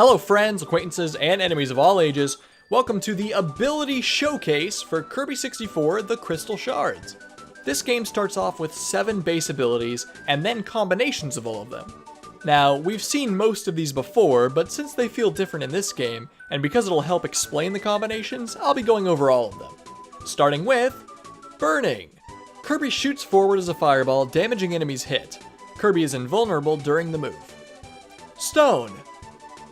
Hello friends, acquaintances, and enemies of all ages. Welcome to the Ability Showcase for Kirby 64, The Crystal Shards. This game starts off with 7 base abilities, and then combinations of all of them. Now, we've seen most of these before, but since they feel different in this game, and because it'll help explain the combinations, I'll be going over all of them. Starting with Burning. Kirby shoots forward as a fireball, damaging enemies hit. Kirby is invulnerable during the move. Stone.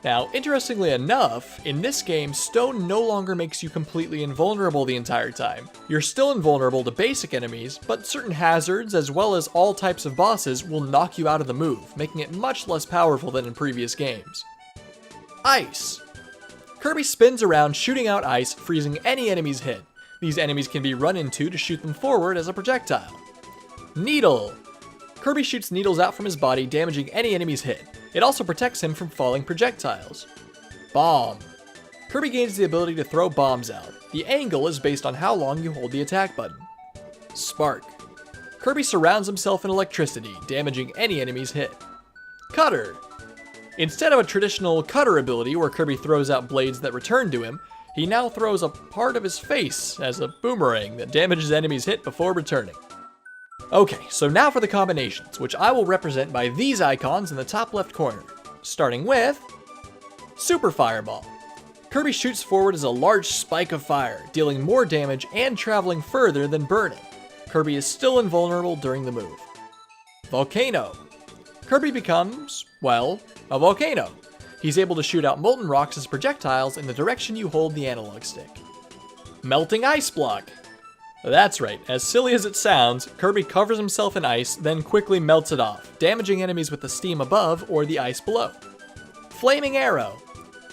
Now, interestingly enough, in this game, Stone no longer makes you completely invulnerable the entire time. You're still invulnerable to basic enemies, but certain hazards, as well as all types of bosses, will knock you out of the move, making it much less powerful than in previous games. Ice. Kirby spins around shooting out ice, freezing any enemies hit. These enemies can be run into to shoot them forward as a projectile. Needle. Kirby shoots needles out from his body, damaging any enemies hit. It also protects him from falling projectiles. Bomb. Kirby gains the ability to throw bombs out. The angle is based on how long you hold the attack button. Spark. Kirby surrounds himself in electricity, damaging any enemies hit. Cutter. Instead of a traditional cutter ability where Kirby throws out blades that return to him, he now throws a part of his face as a boomerang that damages enemies hit before returning. Okay, so now for the combinations, which I will represent by these icons in the top left corner. Starting with Super Fireball. Kirby shoots forward as a large spike of fire, dealing more damage and traveling further than Burning. Kirby is still invulnerable during the move. Volcano. Kirby becomes, well, a volcano. He's able to shoot out molten rocks as projectiles in the direction you hold the analog stick. Melting Ice Block. That's right, as silly as it sounds, Kirby covers himself in ice, then quickly melts it off, damaging enemies with the steam above or the ice below. Flaming Arrow.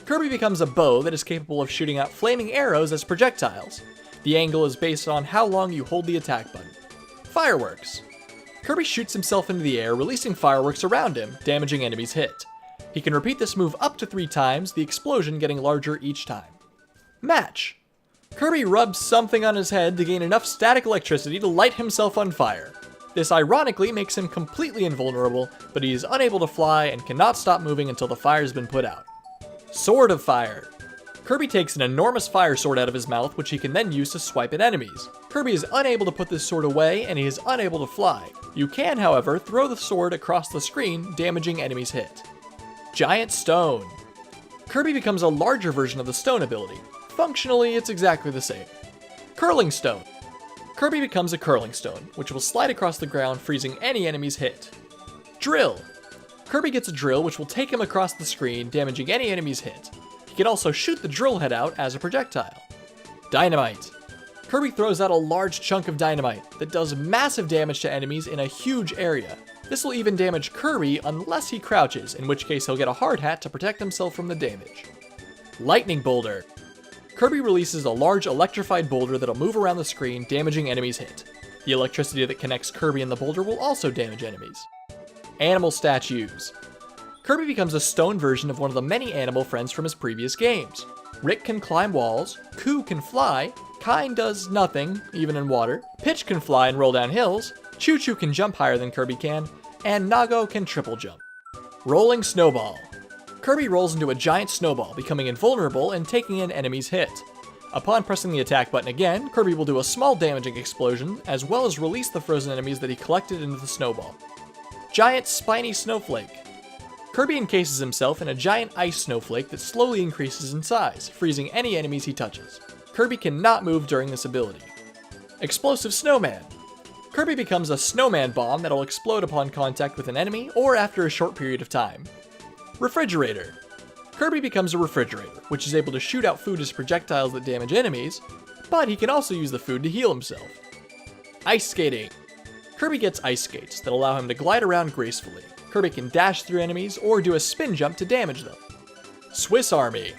Kirby becomes a bow that is capable of shooting out flaming arrows as projectiles. The angle is based on how long you hold the attack button. Fireworks. Kirby shoots himself into the air, releasing fireworks around him, damaging enemies hit. He can repeat this move up to 3 times, the explosion getting larger each time. Match. Kirby rubs something on his head to gain enough static electricity to light himself on fire. This ironically makes him completely invulnerable, but he is unable to fly and cannot stop moving until the fire has been put out. Sword of Fire. Kirby takes an enormous fire sword out of his mouth, which he can then use to swipe at enemies. Kirby is unable to put this sword away, and he is unable to fly. You can, however, throw the sword across the screen, damaging enemies hit. Giant Stone. Kirby becomes a larger version of the stone ability. Functionally, it's exactly the same. Curling Stone. Kirby becomes a curling stone, which will slide across the ground, freezing any enemies hit. Drill. Kirby gets a drill which will take him across the screen, damaging any enemies hit. He can also shoot the drill head out as a projectile. Dynamite. Kirby throws out a large chunk of dynamite that does massive damage to enemies in a huge area. This will even damage Kirby unless he crouches, in which case he'll get a hard hat to protect himself from the damage. Lightning Boulder. Kirby releases a large electrified boulder that'll move around the screen, damaging enemies hit. The electricity that connects Kirby and the boulder will also damage enemies. Animal Statues. Kirby becomes a stone version of one of the many animal friends from his previous games. Rick can climb walls, Coo can fly, Kine does nothing, even in water, Pitch can fly and roll down hills, Choo Choo can jump higher than Kirby can, and Nago can triple jump. Rolling Snowball. Kirby rolls into a giant snowball, becoming invulnerable and taking in enemies hit. Upon pressing the attack button again, Kirby will do a small damaging explosion, as well as release the frozen enemies that he collected into the snowball. Giant Spiny Snowflake. Kirby encases himself in a giant ice snowflake that slowly increases in size, freezing any enemies he touches. Kirby cannot move during this ability. Explosive Snowman. Kirby becomes a snowman bomb that'll explode upon contact with an enemy or after a short period of time. Refrigerator. Kirby becomes a refrigerator, which is able to shoot out food as projectiles that damage enemies, but he can also use the food to heal himself. Ice Skating. Kirby gets ice skates that allow him to glide around gracefully. Kirby can dash through enemies or do a spin jump to damage them. Swiss Army.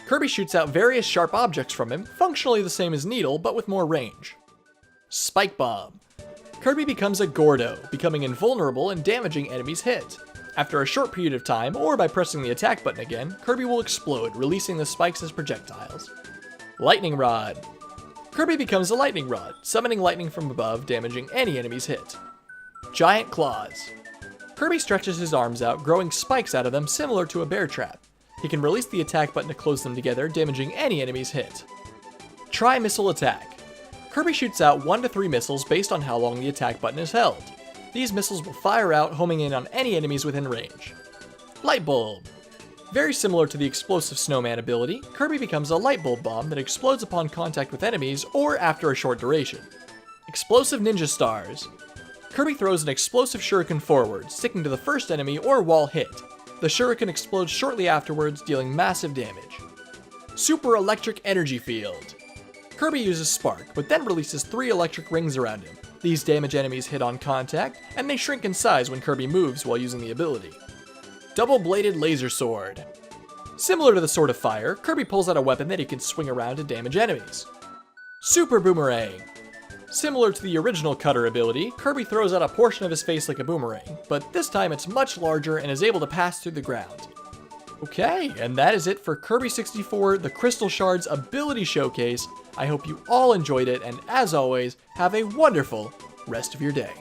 Kirby shoots out various sharp objects from him, functionally the same as Needle, but with more range. Spike Bomb. Kirby becomes a Gordo, becoming invulnerable and damaging enemies hit. After a short period of time, or by pressing the attack button again, Kirby will explode, releasing the spikes as projectiles. Lightning Rod. Kirby becomes a lightning rod, summoning lightning from above, damaging any enemies hit. Giant Claws. Kirby stretches his arms out, growing spikes out of them similar to a bear trap. He can release the attack button to close them together, damaging any enemies hit. Tri-missile attack. Kirby shoots out 1 to 3 missiles based on how long the attack button is held. These missiles will fire out, homing in on any enemies within range. Light bulb. Very similar to the explosive snowman ability, Kirby becomes a light bulb bomb that explodes upon contact with enemies or after a short duration. Explosive ninja stars. Kirby throws an explosive shuriken forward, sticking to the first enemy or wall hit. The shuriken explodes shortly afterwards, dealing massive damage. Super electric energy field. Kirby uses Spark, but then releases 3 electric rings around him. These damage enemies hit on contact, and they shrink in size when Kirby moves while using the ability. Double-bladed laser sword. Similar to the Sword of Fire, Kirby pulls out a weapon that he can swing around to damage enemies. Super boomerang. Similar to the original Cutter ability, Kirby throws out a portion of his face like a boomerang, but this time it's much larger and is able to pass through the ground. Okay, and that is it for Kirby 64, the Crystal Shards Ability Showcase. I hope you all enjoyed it, and as always, have a wonderful rest of your day.